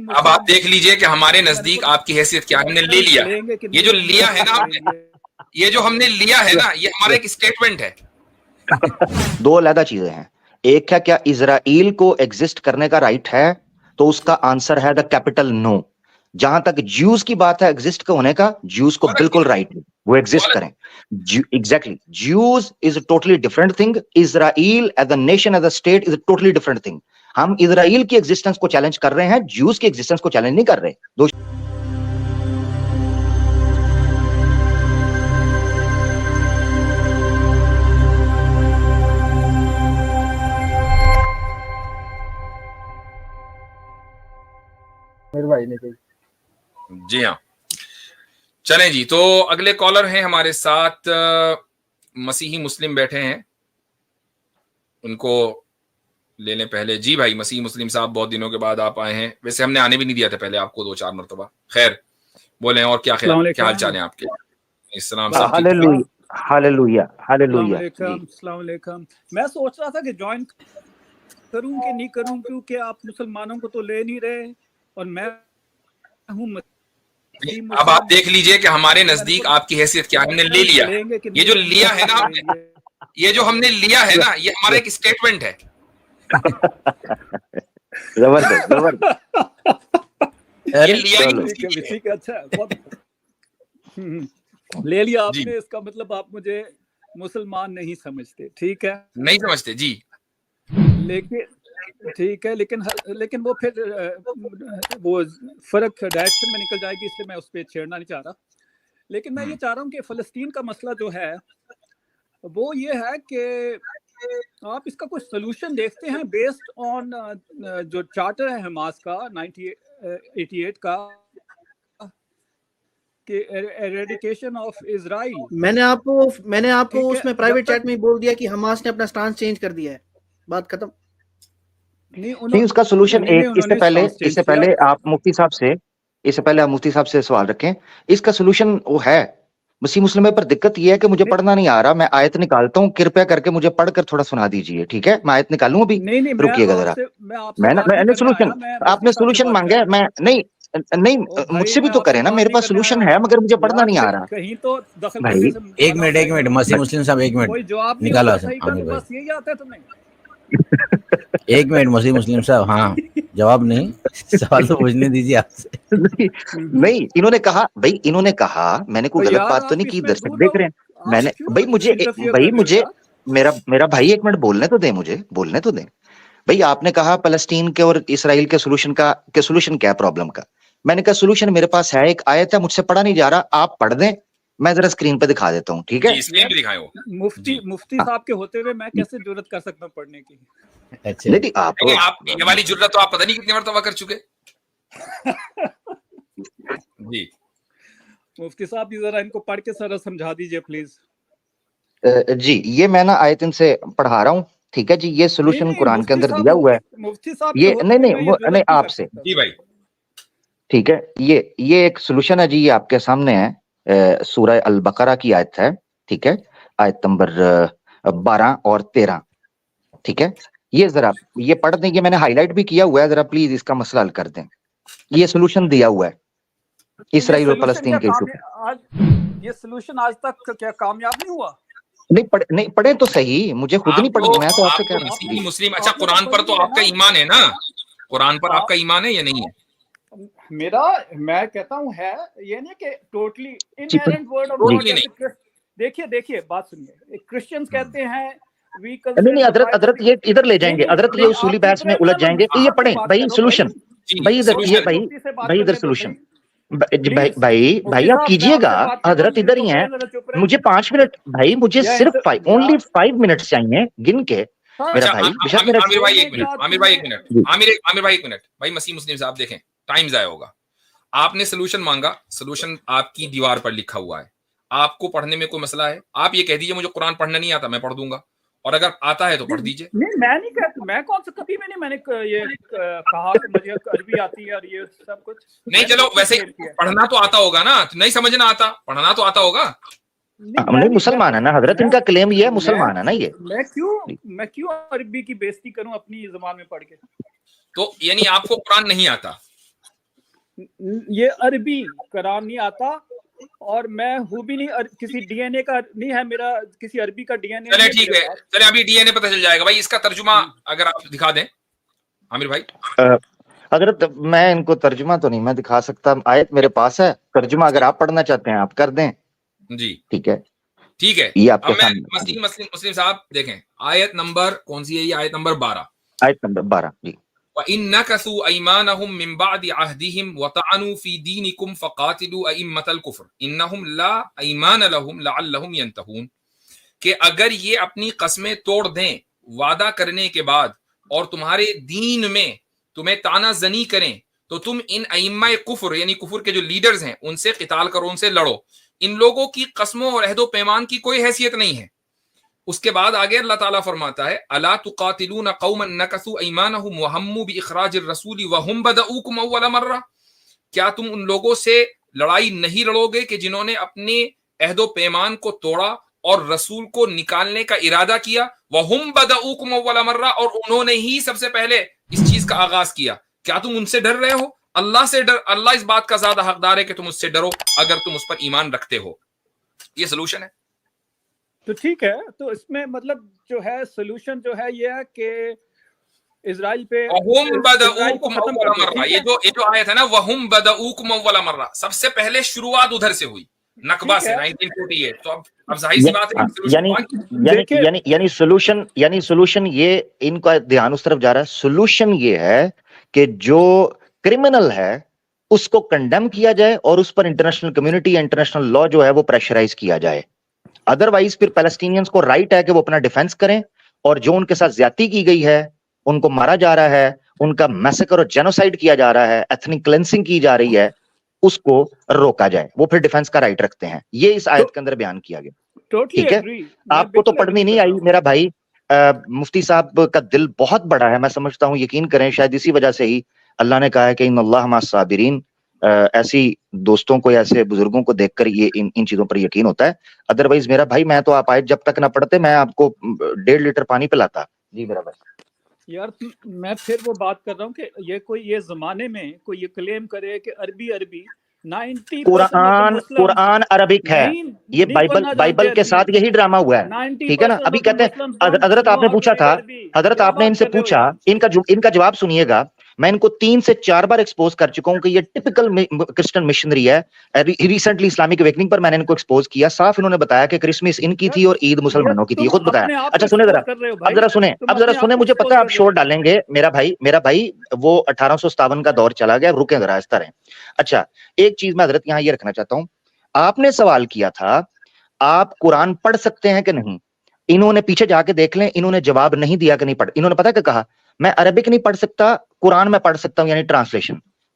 اب آپ دیکھ لیجئے کہ ہمارے نزدیک آپ کی حیثیت کیا، ہم نے لے لیا، یہ جو لیا ہے نا یہ جو ہم نے لیا ہے نا یہ ہمارا ایک اسٹیٹمنٹ ہے. دو علیحدہ چیزیں ہیں. ایک ہے کیا اسرائیل کو ایگزسٹ کرنے کا رائٹ ہے، تو اس کا آنسر ہے دا کیپٹل نو. جہاں تک جیوز کی بات ہے ایگزسٹ ہونے کا، جیوز کو بالکل رائٹ نہیں وہ ایگزسٹ کریں. Exactly Jews is a totally different thing. Israel as a nation as a state is a totally different thing. ہم اسرائیل کی ایگزسٹنس کو چیلنج کر رہے ہیں، جیوز کی ایگزسٹنس کو چیلنج نہیں کر رہے. دو جی ہاں چلیں جی. تو اگلے کالر ہیں ہمارے ساتھ مسیحی مسلم بیٹھے ہیں، ان کو لے لیں پہلے. جی بھائی مسیحی مسلم صاحب بہت دنوں کے بعد آپ آئے ہیں، ویسے ہم نے آنے بھی نہیں دیا تھا پہلے آپ کو 2-4 مرتبہ. خیر بولیں اور کیا خیال کیا حال چال ہیں آپ کے؟ السلام ہاللویا ہاللویا. السلام علیکم. میں سوچ رہا تھا کہ جوائن کروں کہ نہیں کروں، کیونکہ آپ مسلمانوں کو تو لے نہیں رہے اور میں ہوں. اب آپ دیکھ لیجئے کہ ہمارے نزدیک آپ کی حیثیت کیا، ہم نے لے لیا، یہ جو لیا ہے نا یہ جو ہم نے لیا ہے نا یہ ہمارا ایک اسٹیٹمنٹ ہے. زبردست زبردست. یہ لیا ٹھیک ہے اچھا لے لیا آپ نے، اس کا مطلب آپ مجھے مسلمان نہیں سمجھتے. ٹھیک ہے نہیں سمجھتے جی، لیکن ٹھیک ہے لیکن وہ پھر وہ فرق ڈائریکشن میں نکل جائے گی، اس لیے میں اس پہ چھیڑنا نہیں چاہ رہا. لیکن میں یہ چاہ رہا ہوں کہ فلسطین کا مسئلہ جو ہے وہ یہ ہے کہ آپ اس کا کوئی سلوشن دیکھتے ہیں بیسڈ آن جو چارٹر ہے حماس کا 1988 کا کہ ایریڈیکیشن آف اسرائیل. میں نے آپ کو اس میں پرائیویٹ چیٹ میں بول دیا کہ حماس نے اپنا سٹانس چینج کر دیا ہے، بات ختم. نہیں اس کا سولوشن ایک اس سے پہلے آپ مفتی صاحب سے سوال رکھیں. اس کا سولوشن وہ ہے مسیح مسلم پر. دقت یہ ہے کہ مجھے پڑھنا نہیں آ رہا، میں آیت نکالتا ہوں، کرپیا کر کے مجھے پڑھ کر تھوڑا سنا دیجئے. ٹھیک ہے میں آیت نکالوں ابھی، رکیے گا ذرا. میں نے سولوشن آپ نے سولوشن مانگا ہے، میں نہیں مجھ سے بھی تو کریں نا، میرے پاس سولوشن ہے مگر مجھے پڑھنا نہیں آ رہا. کہیں تو دخل بھائی ایک منٹ مسیح مسلم صاحب ایک منٹ نکالا عامر بھائی، یہی آتا ہے تمہیں. ایک منٹ مسیح مسلم صاحب، ہاں جواب نہیں، سوال تو پوچھنے دیجیے آپ سے. نہیں انہوں نے کہا میں نے کوئی غلط بات تو نہیں کی، درشک دیکھ رہے ہیں. میں نے مجھے میرا بھائی ایک منٹ بولنے تو دیں. بھائی آپ نے کہا فلسطین کے اور اسرائیل کے سولوشن کیا ہے پرابلم کا. میں نے کہا سولوشن میرے پاس ہے، ایک آیت ہے، مجھ سے پڑھا نہیں جا رہا، آپ پڑھ دیں، میں ذرا اسکرین پہ دکھا دیتا ہوں. ٹھیک ہے مفتی صاحب کے ہوتے ہوئے میں کیسے جرات کر سکتا ہوں پڑھنے کی؟ نہیں آپ یہ والی جرات تو آپ پتہ نہیں کتنی مرتبہ کر چکے. جی مفتی صاحب بھی ذرا ان کو پڑھ کے ذرا سمجھا دیجئے پلیز. جی یہ میں نا آیت ان سے پڑھا رہا ہوں. ٹھیک ہے جی، یہ سولوشن قرآن کے اندر دیا ہوا ہے. مفتی صاحب یہ نہیں آپ سے جی بھائی ٹھیک ہے. یہ ایک سولوشن ہے جی، یہ آپ کے سامنے ہے، سورہ البقرہ کی آیت ہے. ٹھیک ہے آیت نمبر 12 اور 13. ٹھیک ہے یہ ذرا یہ پڑھ دیں، یہ میں نے ہائی لائٹ بھی کیا ہوا ہے، ذرا پلیز اس کا مسئلہ حل کر دیں. یہ سولوشن دیا ہوا ہے اسرائیل اور فلسطین کے ایشو پہ. یہ سولوشن آج تک کیا کامیاب نہیں ہوا؟ نہیں پڑھیں تو صحیح، مجھے خود نہیں پڑھ، میں تو آپ سے کہہ رہا ہوں مسلم. اچھا قرآن پر تو آپ کا ایمان ہے نا، قرآن پر آپ کا ایمان ہے یا نہیں ہے؟ میں کہتا ہوں ہے، یہ نہیں کہ totally inherent word of God. دیکھیے بات سنیے، کرسچنز کہتے ہیں نہیں حضرت یہ ادھر لے جائیں گے، حضرت یہ اصولی بحث میں الجھ جائیں گے. یہ پڑھیں بھائی سولوشن، بھائی ادھر سولوشن. بھائی آپ کیجئے گا، حضرت ادھر ہی ہیں. مجھے 5 منٹ بھائی، مجھے صرف اونلی 5 منٹ چاہیے گن کے. میرا بھائی عامر بھائی ایک منٹ بھائی مسیح مسلم صاحب دیکھیں ٹائم ضائع ہوگا. آپ نے سولوشن مانگا، سولوشن آپ کی دیوار پر لکھا ہوا ہے، آپ کو پڑھنے میں کوئی مسئلہ ہے؟ آپ یہ کہہ دیجئے مجھے قرآن پڑھنا نہیں آتا، میں پڑھ دوں گا، اور اگر آتا ہے تو پڑھ دیجئے. نہیں میں نہیں کہتا، میں کون سا کبھی میں نے یہ کہا کہ مجھے عربی آتی ہے اور یہ سب کچھ نہیں. چلو ویسے پڑھنا تو آتا ہوگا نا، نہیں سمجھنا آتا، پڑھنا تو آتا ہوگا. نہیں مسلمان ہے نا حضرت، ان کا کلیم یہ ہے مسلمان ہے نا. یہ میں کیوں عربی کی بےزتی کروں اپنی زبان میں پڑھ کے؟ تو یعنی آپ کو قرآن نہیں آتا؟ یہ عربی قرآن نہیں آتا اور میں ہوں بھی نہیں کسی ڈی این اے کا نہیں ہے میرا, کسی عربی کا ڈی این اے. چلے ٹھیک ہے, چلے ابھی ڈی این اے پتہ چل جائے گا بھائی. اس کا ترجمہ اگر آپ دکھا دیں عامر بھائی. حضرت میں ان کو ترجمہ تو نہیں میں دکھا سکتا, آیت میرے پاس ہے, ترجمہ اگر آپ پڑھنا چاہتے ہیں آپ کر دیں. جی ٹھیک ہے, ٹھیک ہے. یہ آپ اب کے میں سامنے مسلم صاحب دیکھیں آیت نمبر کون سی ہے, یہ آیت نمبر 12. آیت نمبر 12. جی. وَإِن نَكَثُوا أَيْمَانَهُم مِّن بَعْدِ عَهْدِهِمْ وَطَعَنُوا فِي دِينِكُمْ فَقَاتِلُوا أَئِمَّةَ الْكُفْرِ إِنَّهُمْ لَا أَيْمَانَ لَهُمْ لَعَلَّهُمْ يَنْتَهُونَ. کہ اگر یہ اپنی قسمیں توڑ دیں وعدہ کرنے کے بعد اور تمہارے دین میں تمہیں تانا زنی کریں تو تم ان ائمہ کفر یعنی کفر کے جو لیڈرز ہیں ان سے قتال کرو, ان سے لڑو. ان لوگوں کی قسموں اور عہد و پیمان کی کوئی حیثیت نہیں ہے. اس کے بعد آگے اللہ تعالیٰ فرماتا ہے الا تقاتلون قوما نکثوا ایمانهم وهموا باخراج الرسول وهم بدؤوكم اول مره. کیا تم ان لوگوں سے لڑائی نہیں لڑو گے کہ جنہوں نے اپنے عہد و پیمان کو توڑا اور رسول کو نکالنے کا ارادہ کیا. وهم بدؤوكم اول مره, اور انہوں نے ہی سب سے پہلے اس چیز کا آغاز کیا. کیا تم ان سے ڈر رہے ہو؟ اللہ سے ڈر. اللہ اس بات کا زیادہ حقدار ہے کہ تم اس سے ڈرو اگر تم اس پر ایمان رکھتے ہو. یہ سلوشن ہے. تو ٹھیک ہے, تو اس میں مطلب جو ہے سولوشن جو ہے یہ ہے کہ اسرائیل پہ وَهُمْ بَدَؤُوكُمْ أَوَّلَ مَرَّةٍ. یہ جو آیت ہے نا وَهُمْ بَدَؤُوكُمْ أَوَّلَ مَرَّةٍ, سب سے پہلے شروعات ادھر سے ہوئی نقبہ سے 1948. تو اب ظاہر سی بات ہے یعنی سولوشن یہ ان کا دھیان اس طرف جا رہا ہے. سولوشن یہ ہے کہ جو کرمنل ہے اس کو کنڈیم کیا جائے اور اس پر انٹرنیشنل کمیونٹی انٹرنیشنل لا جو ہے وہ پریشرائز کیا جائے. ادروائز پھر پیلسٹینینز کو رائٹ ہے کہ وہ اپنا ڈیفenس کریں اور جو ان کے ساتھ زیادتی کی گئی ہے, ان کو مارا جا رہا ہے, ان کا میسیکر اور جینوسائیڈ کیا جا رہا ہے, ایتھنک کلینسنگ کی جا رہی ہے, اس کو روکا جائے. وہ پھر ڈیفenس کا رائٹ رکھتے ہیں. یہ اس آیت کے اندر بیان کیا گیا. ٹھیک ہے, آپ کو تو پڑھنی نہیں آئی میرا بھائی. مفتی صاحب کا دل بہت بڑا ہے, میں سمجھتا ہوں, یقین کریں شاید اسی وجہ سے ہی اللہ نے کہا ہے کہ ان اللہ مع الصابرین. ایسی دوستوں کو, ایسے بزرگوں کو دیکھ کر یہ ان چیزوں پر یقین ہوتا ہے. ادروائز میرا بھائی میں تو آپ آئے جب تک نہ پڑھتے میں آپ کو 1.5 لیٹر پانی پلاتا. جی میرا بھائی. یار میں پھر وہ بات کر رہا ہوں کہ یہ کوئی یہ زمانے میں کوئی یہ کلیم کرے کہ عربی 90% قرآن عربک ہے. یہ بائبل کے ساتھ یہی ڈرامہ ہوا ہے. ٹھیک ہے نا. ابھی کہتے ہیں حضرت آپ نے پوچھا تھا, حضرت آپ نے ان سے پوچھا, ان کا جواب سنیے گا. میں ان کو 3 سے 4 بار ایکسپوز کر چکا ہوں کہ یہ ٹپیکل کرسچن مشنری ہے. ریسنٹلی اسلامک اویکننگ پر میں نے ان کو ایکسپوز کیا. صاف انہوں نے بتایا کہ کرسمس ان کی تھی اور عید مسلمانوں کی تھی. خود بتایا. اچھا سنیں ذرا, اب ذرا سنیں. مجھے پتا آپ شور ڈالیں گے میرا بھائی. وہ 1857 کا دور چلا گیا, رکیں ذرا اس طرح. اچھا ایک چیز میں حضرت یہاں یہ رکھنا چاہتا ہوں. آپ نے سوال کیا تھا آپ قرآن پڑھ سکتے ہیں کہ نہیں. انہوں نے پیچھے جا کے دیکھ لیں, انہوں نے جواب نہیں دیا کہ نہیں پڑھ. انہوں نے پتا کہ کہا میں عربک نہیں پڑھ سکتا, قرآن میں پڑھ سکتا ہوں, یعنی ٹرانسلیشن.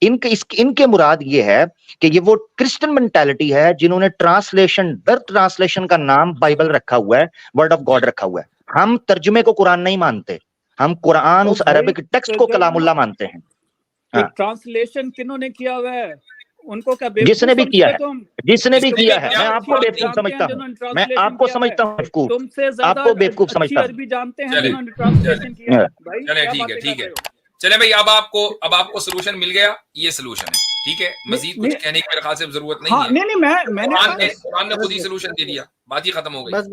ان کے مراد یہ ہے کہ یہ وہ کرسچن مینٹالٹی ہے جنہوں نے ٹرانسلیشن کا نام بائبل رکھا ہوا ہے, ورڈ آف گاڈ رکھا ہوا ہے. ہم ترجمے کو قرآن نہیں مانتے, ہم قرآن اس عربک ٹیکسٹ کو کلام اللہ مانتے ہیں. ٹرانسلیشن کنہوں نے کیا ہوا ہے؟ ان کو کیا جس نے بھی کیا ہے, میں آپ کو بیوقوف سمجھتا ہوں, میں آپ کو سمجھتا ہوں بیوقوف, تم سے زیادہ آپ کو بیوقوف سمجھتا ہوں. عربی جانتے ہیں جنہوں نے ٹرانسلیشن کیا ہے. بھائی چلے ٹھیک ہے. چلے بھائی اب آپ کو سولوشن مل گیا. یہ سولوشن ہے. ٹھیک ہے, مزید کچھ کہنے کی میرے خیال سے ضرورت نہیں ہے. نہیں, قرآن نے خود ہی سولوشن دے دیا, بات ہی ختم ہو گئی. بس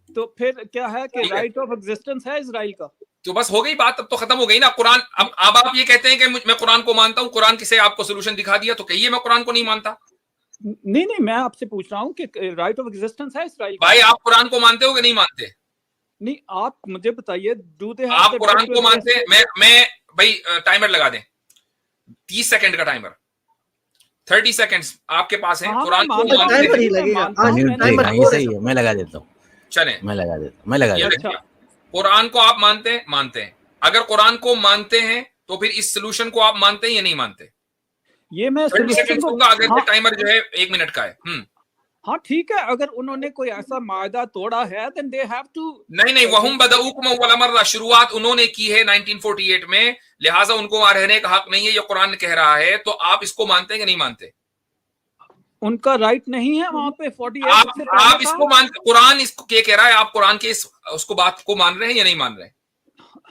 تو پھر کیا ہے کہ رائٹ آف ایگزسٹنس ہے اسرائیل کا, تو بس ہو گئی بات, اب تو ختم ہو گئی نا. قرآن اب آپ یہ کہتے ہیں کہ میں قرآن کو مانتا ہوں, قرآن کسے آپ کو سولوشن دکھا دیا, تو کہیے میں قرآن کو نہیں مانتا. نہیں, میں آپ سے پوچھ رہا ہوں کہ رائٹ آف ایگزسٹنس ہے اسرائیل کا. بھائی آپ قرآن کو مانتے ہو کہ نہیں مانتے؟ نہیں, آپ مجھے بتائیے آپ قرآن کو مانتے ہیں؟ میں بھائی ٹائمر لگا دیں, 30 سیکنڈ کا ٹائمر, 30 سیکنڈز آپ کے پاس ہیں. قرآن کو میں لگا دیتا ہوں. چلیں میں لگا دیتا ہوں. قرآن کو آپ مانتے ہیں. اگر قرآن کو مانتے ہیں تو پھر اس سولوشن کو آپ مانتے ہیں یا نہیں مانتے؟ یہ میں 30 سیکنڈ دوں گا, اگر ٹائمر جو ہے 1 منٹ کا ہے. ہاں ٹھیک ہے, اگر انہوں نے کوئی ایسا معاہدہ توڑا ہے then they have to. نہیں, وَهُمْ بَدَؤُوكُمْ أَوَّلَ مَرَّةٍ, شروعات انہوں نے کی ہے 1948 میں, لہٰذا ان کو وہاں رہنے کا حق نہیں ہے, یہ قرآن کہہ رہا ہے. تو آپ اس کو مانتے ہیں کہ نہیں مانتے؟ ان کا رائٹ نہیں ہے وہاں پہ 48 سے آپ اس کو مانتے, قرآن اس کو کہہ رہا ہے, آپ قرآن کے اس کو بات کو مان رہے ہیں یا نہیں مان رہے ہیں؟